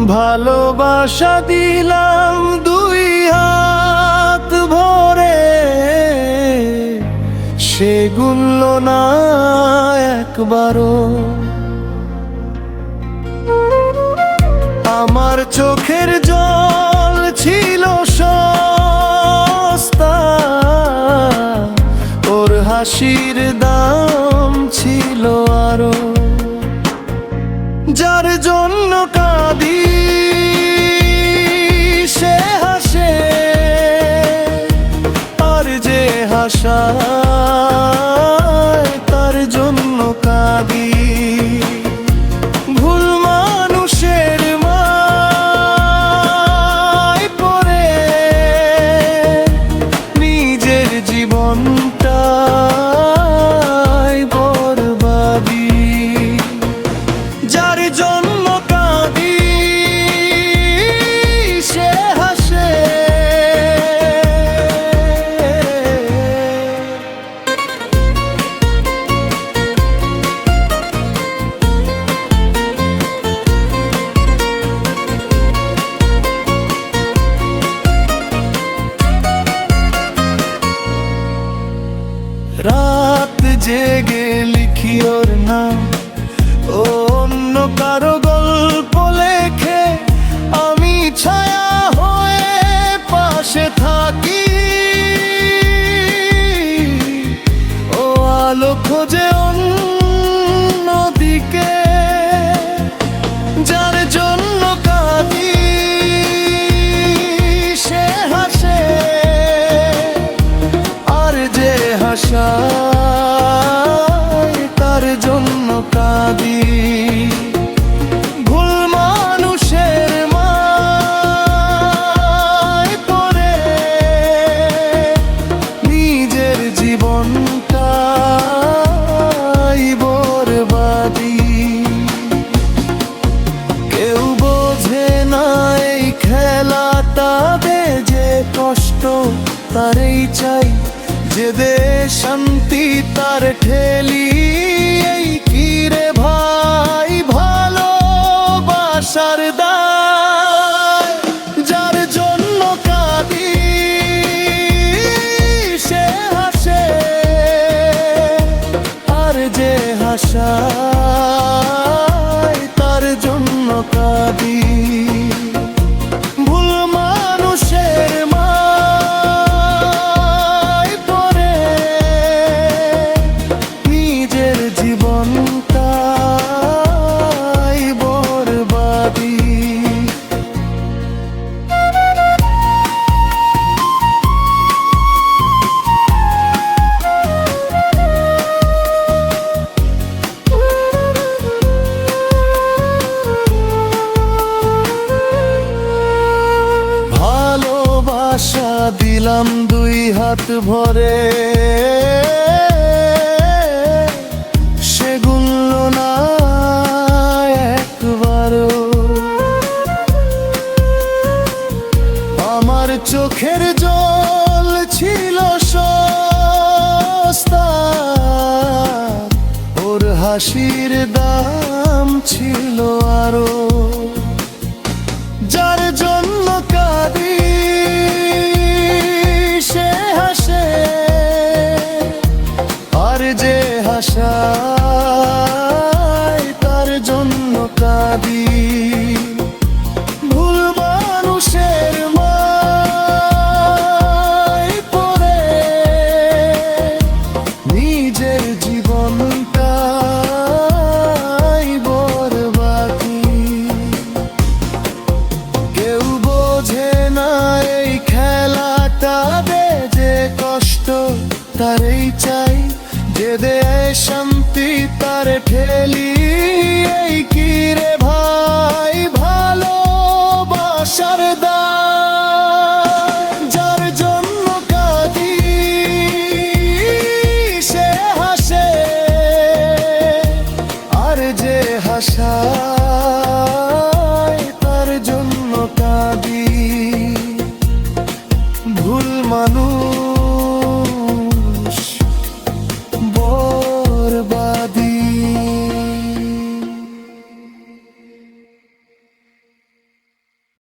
ভালোবাসা দিলাম দুই হাত ভরে, সে গুনল না একবারও। আমার চোখের জল ছিল সস্তা, ওর হাসির দাম ছিল আরো। যার জন্য কাঁদি সে হাসে, আর যে হাসায় তার জন্য কাঁদি। ভুল মানুষের মায় পড়ে নিজের জীবনটাই বরবাদি। যার জন্য কাঁদি সে হাসে, রাত জেগে লিখি ওর নাম, অন্য কারো গল্প লেখে আমি ছায়া হয়ে পাশে থাকি। ও আলো খোঁজে অন্যদিকে, যার জন্য কাঁদি সে হাসে, আর যে হাসায় তার জন্য কাঁদি। ভুল মানুষের মায় পড়ে নিজের জীবনটাই বরবাদি। কেউ বোঝে না এই খেলাটাতে যে কষ্ট তারই চাই, যে দে শান্তি তার ঠেলি। এই কি রে ভাই ভালোবাসার দায়, যার জন্য কাঁদি সে হাসে, আর যে হাসায় তার জন্য কাঁদি। ভুল মানুষের মায় পড়ে নিজের জীবনটাই বরবাদি। ভালোবাসা দিলাম দুই হাত ভরে, সে গুনল না একবারও। আমার চোখের জল ছিল সস্তা, ওর হাসির দাম ছিল আরো। যার জন্য কাঁদি সে হাসে, আর যে হাসায় তার জন্য কাঁদি। ভুল মানুষের মায় পড়ে নিজের জীবনটাই বরবাদি। কেউ বোঝে না এই খেলাটাতে যে কষ্ট তারই চাই, যে দেয় শান্তি